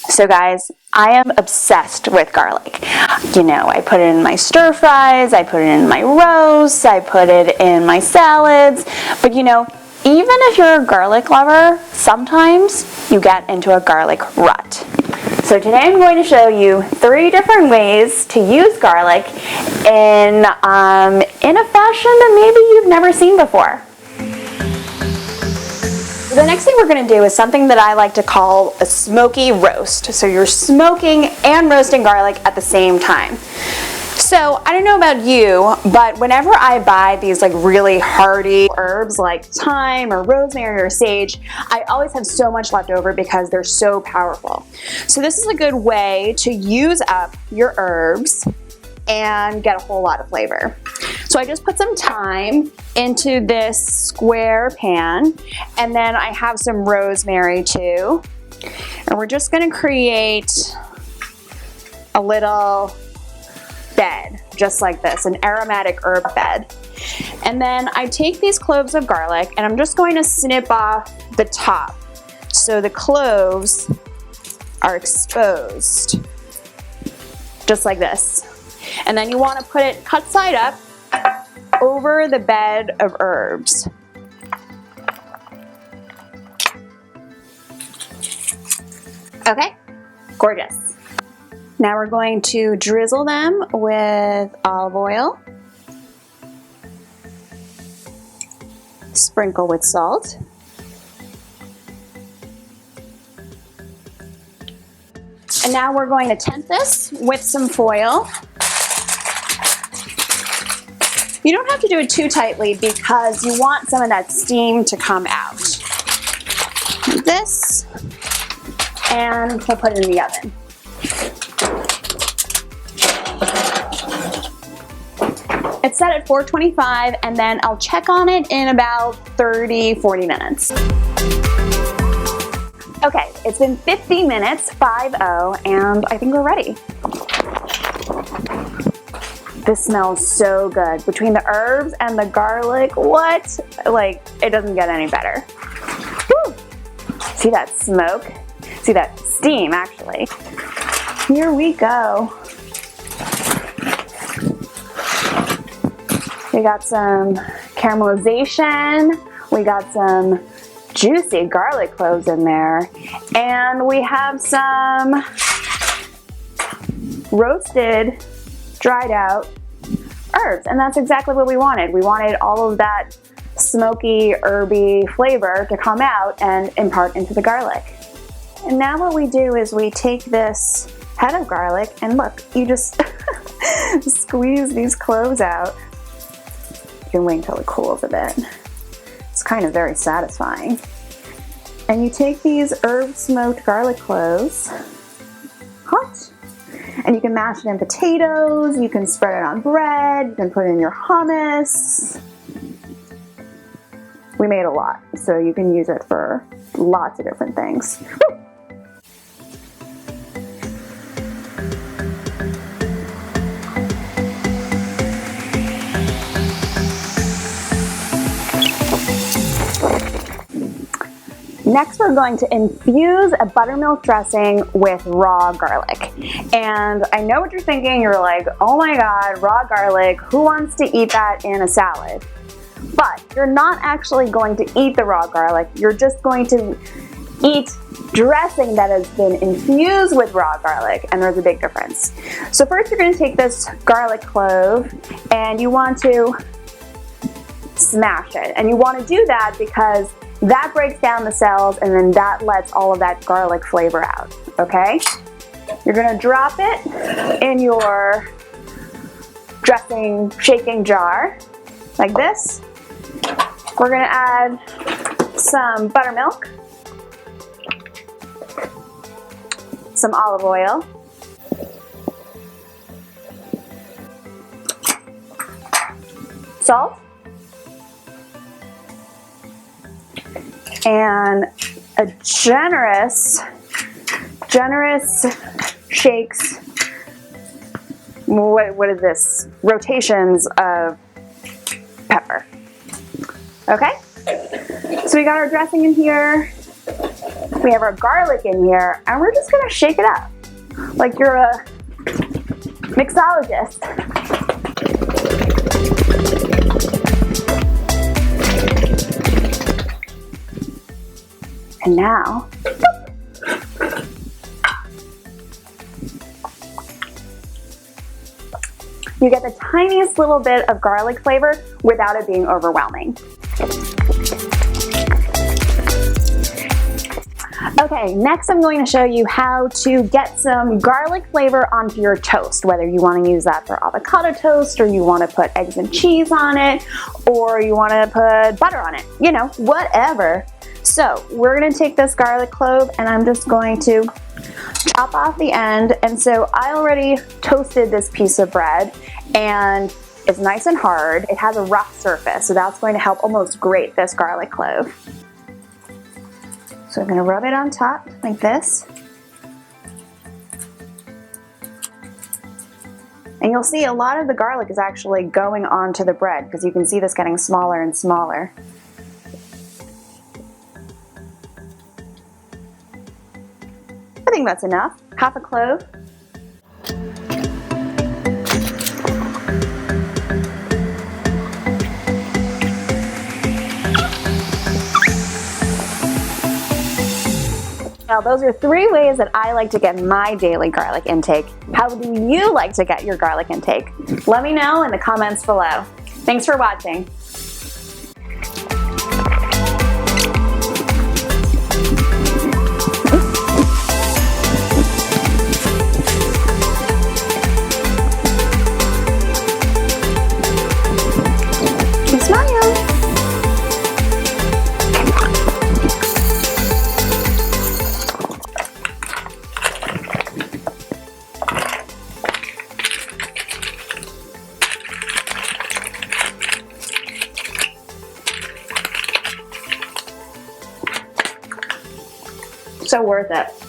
So guys, I am obsessed with garlic. You know, I put it in my stir fries, I put it in my roasts, I put it in my salads, but you know, even if you're a garlic lover, sometimes you get into a garlic rut. So today I'm going to show you 3 different ways to use garlic in a fashion that maybe you've never seen before. The next thing we're going to do is something that I like to call a smoky roast. So you're smoking and roasting garlic at the same time. So I don't know about you, but whenever I buy these like really hearty herbs like thyme or rosemary or sage, I always have so much left over because they're so powerful. So this is a good way to use up your herbs and get a whole lot of flavor. So I just put some thyme into this square pan, and then I have some rosemary too. And we're just gonna create a little bed, just like this, an aromatic herb bed. And then I take these cloves of garlic and I'm just going to snip off the top so the cloves are exposed, just like this. And then you want to put it cut side up over the bed of herbs. Okay, gorgeous. Now we're going to drizzle them with olive oil, sprinkle with salt, and now we're going to tent this with some foil. You don't have to do it too tightly because you want some of that steam to come out. Like this, and we'll put it in the oven. It's set at 425, and then I'll check on it in about 30-40 minutes. Okay, it's been 50 minutes, 5-0, and I think we're ready. This smells so good. Between the herbs and the garlic, what? Like, it doesn't get any better. Woo! See that smoke? See that steam, actually. Here we go. We got some caramelization. We got some juicy garlic cloves in there. And we have some roasted, dried out herbs, and that's exactly what we wanted. We wanted all of that smoky, herby flavor to come out and impart into the garlic. And now what we do is we take this head of garlic, and look, you just squeeze these cloves out. You can wait until it cools a bit. It's kind of very satisfying. And you take these herb smoked garlic cloves, hot, and you can mash it in potatoes, you can spread it on bread, you can put it in your hummus. We made a lot, so you can use it for lots of different things. Woo! Next, we're going to infuse a buttermilk dressing with raw garlic. And I know what you're thinking. You're like, oh my God, raw garlic, who wants to eat that in a salad? But you're not actually going to eat the raw garlic. You're just going to eat dressing that has been infused with raw garlic, and there's a big difference. So first, you're going to take this garlic clove and you want to smash it. And you want to do that because that breaks down the cells, and then that lets all of that garlic flavor out, okay? You're gonna drop it in your dressing shaking jar, like this. We're gonna add some buttermilk, some olive oil, salt, and a generous shakes, what is this? Rotations of pepper. Okay? So we got our dressing in here. We have our garlic in here, and we're just gonna shake it up like you're a mixologist. And now, you get the tiniest little bit of garlic flavor without it being overwhelming. Okay, next I'm going to show you how to get some garlic flavor onto your toast, whether you want to use that for avocado toast, or you want to put eggs and cheese on it, or you want to put butter on it, you know, whatever. So we're going to take this garlic clove and I'm just going to chop off the end. And so I already toasted this piece of bread and it's nice and hard. It has a rough surface, so that's going to help almost grate this garlic clove. So I'm going to rub it on top like this. And you'll see a lot of the garlic is actually going onto the bread because you can see this getting smaller and smaller. I think that's enough. Half a clove. Now those are 3 ways that I like to get my daily garlic intake. How do you like to get your garlic intake? Let me know in the comments below. Thanks for watching. Smile. So worth it.